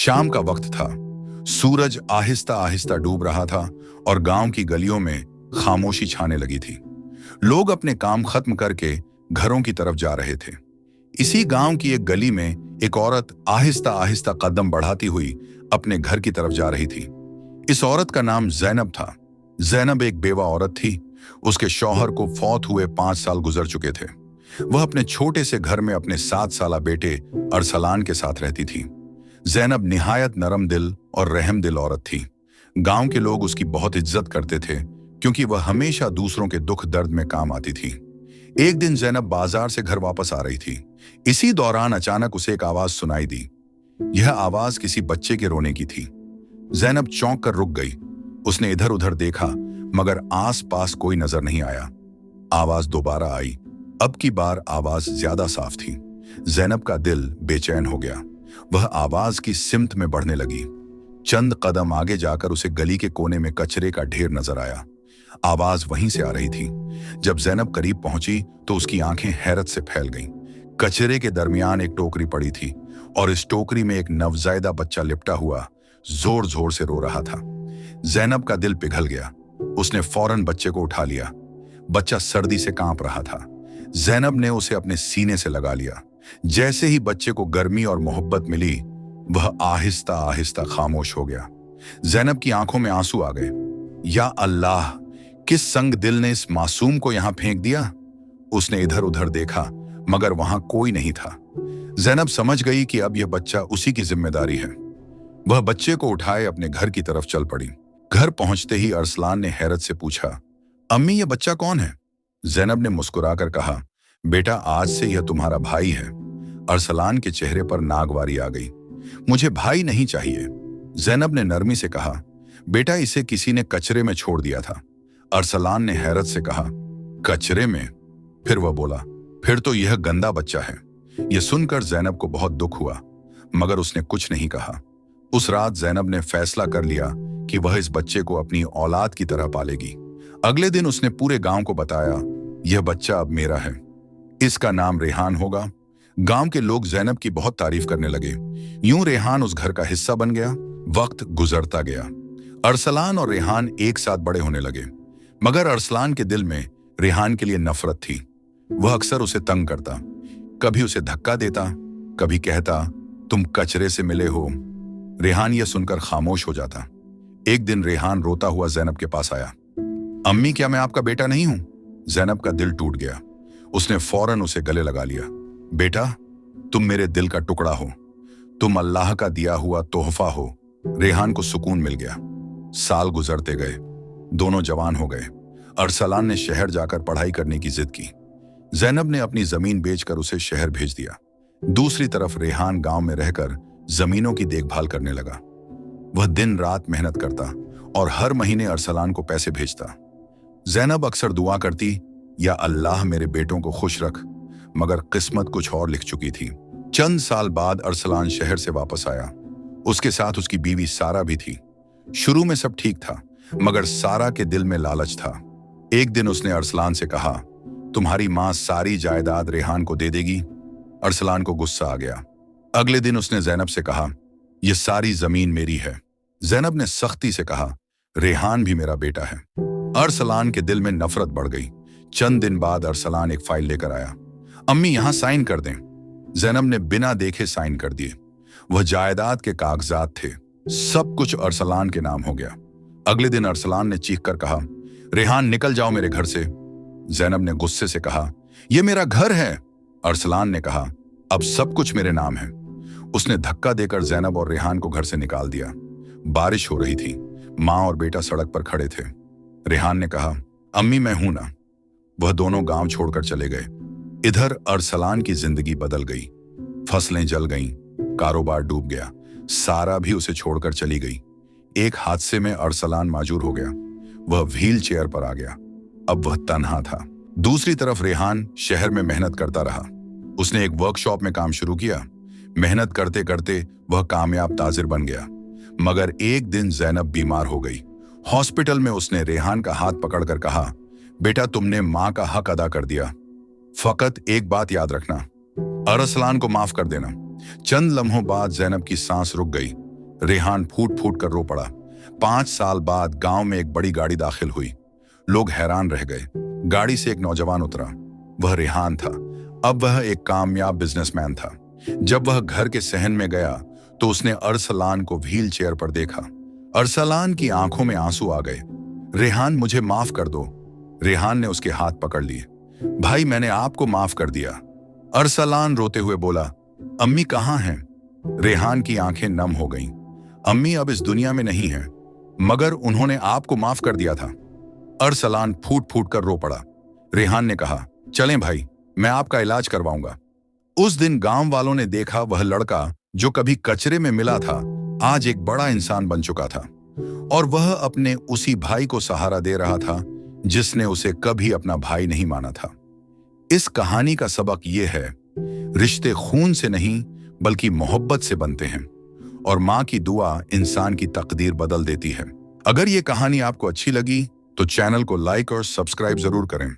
शाम का वक्त था। सूरज आहिस्ता आहिस्ता डूब रहा था और गांव की गलियों में खामोशी छाने लगी थी। लोग अपने काम खत्म करके घरों की तरफ जा रहे थे। इसी गांव की एक गली में एक औरत आहिस्ता आहिस्ता कदम बढ़ाती हुई अपने घर की तरफ जा रही थी। इस औरत का नाम जैनब था। जैनब एक बेवा औरत थी। उसके शौहर को फौत हुए 5 साल गुजर चुके थे। वह अपने छोटे से घर में अपने 7 साला बेटे अरसलान के साथ रहती थी। जैनब निहायत नरम दिल और रहम दिल औरत थी। गांव के लोग उसकी बहुत इज्जत करते थे क्योंकि वह हमेशा दूसरों के दुख दर्द में काम आती थी। एक दिन जैनब बाजार से घर वापस आ रही थी। इसी दौरान अचानक उसे एक आवाज सुनाई दी। यह आवाज किसी बच्चे के रोने की थी। जैनब चौंक कर रुक गई। उसने इधर उधर देखा मगर आस-पास कोई नजर नहीं आया। आवाज दोबारा आई। अब की बार आवाज ज्यादा साफ थी। जैनब का दिल बेचैन हो गया। वह आवाज की सिमत में बढ़ने लगी। चंद कदम आगे जाकर उसे गली के कोने में कचरे का ढेर नजर आया। आवाज वहीं से आ रही थी। जब जैनब करीब पहुंची तो उसकी आंखें हैरत से फैल गईं। कचरे के दरमियान एक टोकरी पड़ी थी और इस टोकरी में एक नवजायदा बच्चा लिपटा हुआ जोर जोर से रो रहा था। जैनब का दिल पिघल गया। उसने फौरन बच्चे को उठा लिया। बच्चा सर्दी से कांप रहा था। जैनब ने उसे अपने सीने से लगा लिया। जैसे ही बच्चे को गर्मी और मोहब्बत मिली, वह आहिस्ता आहिस्ता खामोश हो गया। जैनब की आंखों में आंसू आ गए। या अल्लाह, किस संग दिल ने इस मासूम को यहां फेंक दिया। उसने इधर उधर देखा मगर वहां कोई नहीं था। जैनब समझ गई कि अब यह बच्चा उसी की जिम्मेदारी है। वह बच्चे को उठाए अपने घर की तरफ चल पड़ी। घर पहुंचते ही अरसलान ने हैरत से पूछा, अम्मी यह बच्चा कौन है? जैनब ने मुस्कुराकर कहा, बेटा आज से यह तुम्हारा भाई है। अरसलान के चेहरे पर नागवारी आ गई। मुझे भाई नहीं चाहिए। जैनब ने नरमी से कहा, बेटा इसे किसी ने कचरे में छोड़ दिया था। अरसलान ने हैरत से कहा, कचरे में? फिर वह बोला, फिर तो यह गंदा बच्चा है। यह सुनकर जैनब को बहुत दुख हुआ मगर उसने कुछ नहीं कहा। उस रात जैनब ने फैसला कर लिया कि वह इस बच्चे को अपनी औलाद की तरह पालेगी। अगले दिन उसने पूरे गांव को बताया, यह बच्चा अब मेरा है। इसका नाम रेहान होगा। गांव के लोग जैनब की बहुत तारीफ करने लगे। यूं रेहान उस घर का हिस्सा बन गया। वक्त गुजरता गया। अरसलान और रेहान एक साथ बड़े होने लगे मगर अरसलान के दिल में रेहान के लिए नफरत थी। वह अक्सर उसे तंग करता। कभी उसे धक्का देता, कभी कहता, तुम कचरे से मिले हो। रेहान यह सुनकर खामोश हो जाता। एक दिन रेहान रोता हुआ जैनब के पास आया। अम्मी क्या मैं आपका बेटा नहीं हूं? जैनब का दिल टूट गया। उसने फौरन उसे गले लगा लिया। बेटा तुम मेरे दिल का टुकड़ा हो। तुम अल्लाह का दिया हुआ तोहफा हो। रेहान को सुकून मिल गया। साल गुजरते गए। दोनों जवान हो गए। अरसलान ने शहर जाकर पढ़ाई करने की जिद की। जैनब ने अपनी जमीन बेचकर उसे शहर भेज दिया। दूसरी तरफ रेहान गांव में रहकर जमीनों की देखभाल करने लगा। वह दिन रात मेहनत करता और हर महीने अरसलान को पैसे भेजता। जैनब अक्सर दुआ करती, या अल्लाह मेरे बेटों को खुश रख, मगर किस्मत कुछ और लिख चुकी थी। चंद साल बाद अरसलान शहर से वापस आया। उसके साथ उसकी बीवी सारा भी थी। शुरू में सब ठीक था मगर सारा के दिल में लालच था। एक दिन उसने अरसलान से कहा, तुम्हारी मां सारी जायदाद रेहान को दे देगी। अरसलान को गुस्सा आ गया। अगले दिन उसने जैनब से कहा, यह सारी जमीन मेरी है। जैनब ने सख्ती से कहा, रेहान भी मेरा बेटा है। अरसलान के दिल में नफरत बढ़ गई। चंद दिन बाद अरसलान एक फाइल लेकर आया। अम्मी यहां साइन कर दें। जैनब ने बिना देखे साइन कर दिए। वह जायदाद के कागजात थे। सब कुछ अरसलान के नाम हो गया। अगले दिन अरसलान ने चीखकर कहा, रेहान निकल जाओ मेरे घर से। जैनब ने गुस्से से कहा, यह मेरा घर है। अरसलान ने कहा, अब सब कुछ मेरे नाम है। उसने धक्का देकर जैनब और रेहान को घर से निकाल दिया। बारिश हो रही थी। मां और बेटा सड़क पर खड़े थे। रेहान ने कहा, अम्मी मैं हूं ना। वह दोनों गांव छोड़कर चले गए। इधर अरसलान की जिंदगी बदल गई। फसलें जल गईं, कारोबार डूब गया। सारा भी उसे छोड़कर चली गई। एक हादसे में अरसलान माजूर हो गया। वह व्हील चेयर पर आ गया। अब वह तन्हा था। दूसरी तरफ रेहान शहर में मेहनत करता रहा। उसने एक वर्कशॉप में काम शुरू किया। मेहनत करते करते वह कामयाब ताजिर बन गया। मगर एक दिन जैनब बीमार हो गई। हॉस्पिटल में उसने रेहान का हाथ पकड़कर कहा, बेटा तुमने मां का हक अदा कर दिया। फकत एक बात याद रखना, अरसलान को माफ कर देना। चंद लम्हों बाद जैनब की सांस रुक गई। रेहान फूट फूट कर रो पड़ा। 5 साल बाद गांव में एक बड़ी गाड़ी दाखिल हुई। लोग हैरान रह गए। गाड़ी से एक नौजवान उतरा। वह रेहान था। अब वह एक कामयाब बिजनेसमैन था। जब वह घर के सहन में गया तो उसने अरसलान को व्हील चेयर पर देखा। अरसलान की आंखों में आंसू आ गए। रेहान, मुझे माफ कर दो। रेहान ने उसके हाथ पकड़ लिए। भाई, मैंने आपको माफ कर दिया। अरसलान रोते हुए बोला, अम्मी कहाँ हैं? रेहान की आंखें नम हो गईं। अम्मी अब इस दुनिया में नहीं हैं, मगर उन्होंने आपको माफ कर दिया था। अरसलान फूट फूट कर रो पड़ा। रेहान ने कहा, चलें भाई, मैं आपका इलाज करवाऊंगा। उस दिन गांव वालों ने देखा, वह लड़का जो कभी कचरे में मिला था आज एक बड़ा इंसान बन चुका था, और वह अपने उसी भाई को सहारा दे रहा था जिसने उसे कभी अपना भाई नहीं माना था। इस कहानी का सबक यह है, रिश्ते खून से नहीं बल्कि मोहब्बत से बनते हैं, और माँ की दुआ इंसान की तकदीर बदल देती है। अगर ये कहानी आपको अच्छी लगी तो चैनल को लाइक और सब्सक्राइब जरूर करें।